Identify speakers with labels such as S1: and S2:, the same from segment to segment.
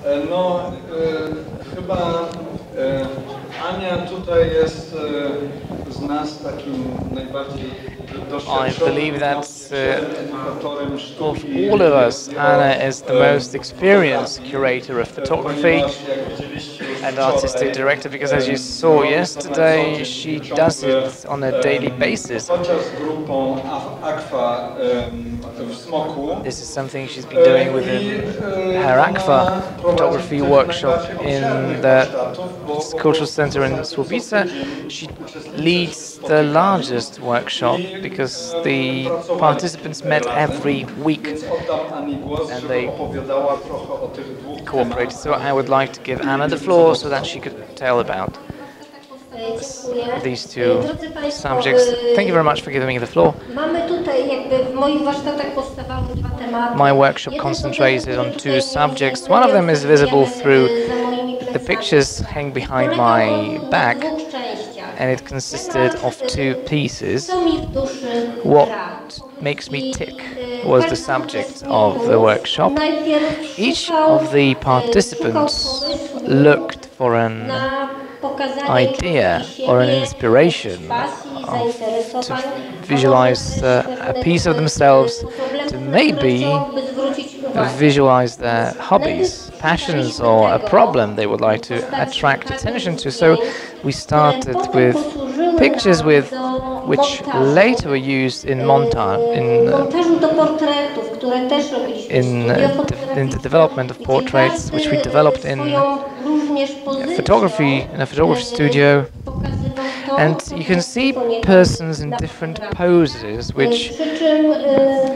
S1: No, chyba Ania tutaj jest z nas takim najbardziej doświadczonym.
S2: I believe that of all of us, Anna is the most experienced curator of photography and artistic director, because as you saw yesterday, she does it on a daily basis. This is something she's been doing within her Aqua photography workshop in the Cultural Center in Słubice. She leads the largest workshop because the participants met every week and they cooperated. So I would like to give Anna the floor so that she could tell about these two subjects. Thank you very much for giving me the floor. My workshop concentrated on two subjects. One of them is visible through the pictures hanging behind my back, and it consisted of two pieces. What makes me tick was the subject of the workshop. Each of the participants looked for an idea or an inspiration to visualize a piece of themselves, to maybe visualize their hobbies, passions, or a problem they would like to attract attention to. So we started with pictures which later were used in montage, in the development of portraits, which we developed in photography, in a photography studio. And you can see persons in different poses, which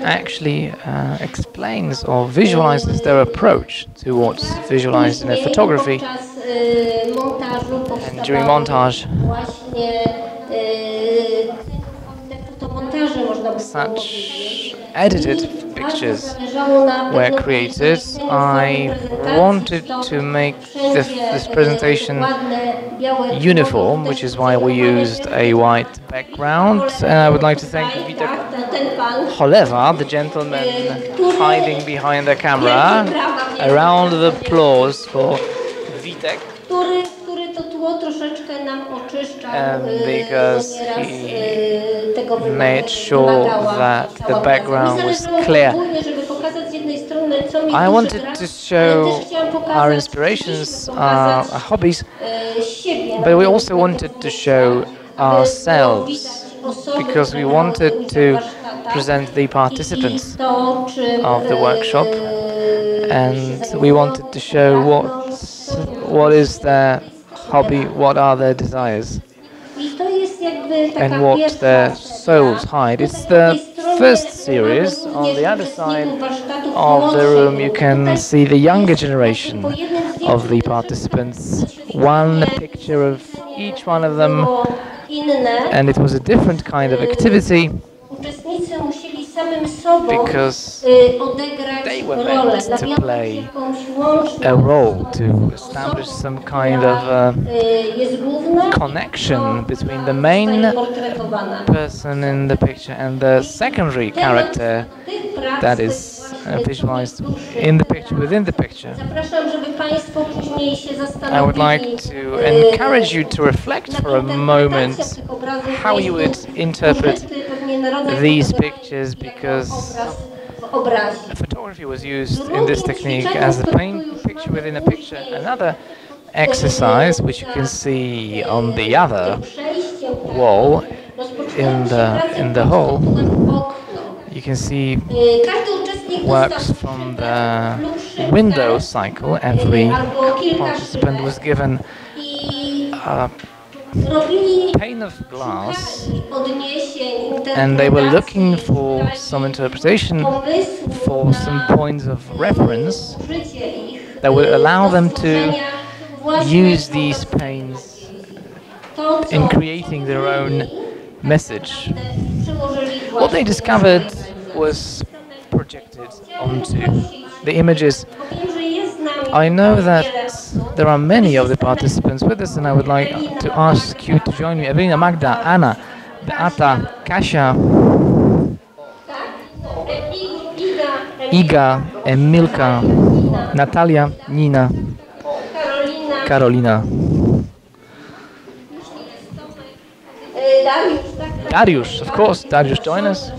S2: actually explains or visualizes their approach to what's visualized in a photography. And during montage, such edited pictures were created. I wanted to make this presentation uniform, which is why we used a white background. And I would like to thank Witek Cholewa, the gentleman hiding behind the camera. A round of applause for Witek. Because he made sure that the background was clear. I wanted to show our inspirations, our hobbies, but we also wanted to show ourselves, because we wanted to present the participants of the workshop, and we wanted to show what is their hobby, what are their desires, and what their souls hide. It's the first series. On the other side of the room you can see the younger generation of the participants. One picture of each one of them, and it was a different kind of activity because they were meant to play a role, to establish some kind of connection between the main person in the picture and the secondary character that is visualized in the picture, within the picture. I would like to encourage you to reflect for a moment how you would interpret these pictures, because photography was used in this technique as a plain picture within a picture. Another exercise, which you can see on the other wall in the hall, you can see works from the window cycle. Every participant was given a pane of glass, and they were looking for some interpretation, for some points of reference that would allow them to use these panes in creating their own message. What they discovered was projected onto the images. I know that there are many of the participants with us, and I would like to ask you to join me. Ewelina, Magda, Anna, Beata, Kasia. Iga, Emilka, Natalia, Nina, Karolina. Dariusz, of course, Dariusz, join us.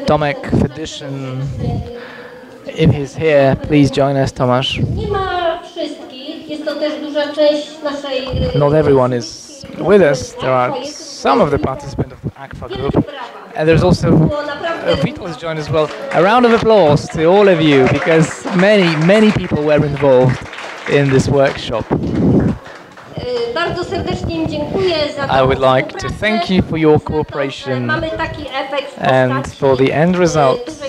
S2: Tomek, Fedyshin, if he's here, please join us, Tomasz. Not everyone is with us. There are some of the participants of the ACFA group. And there's also Vito has joined as well. A round of applause to all of you, because many people were involved in this workshop. I would like to thank you for your cooperation and for the end result.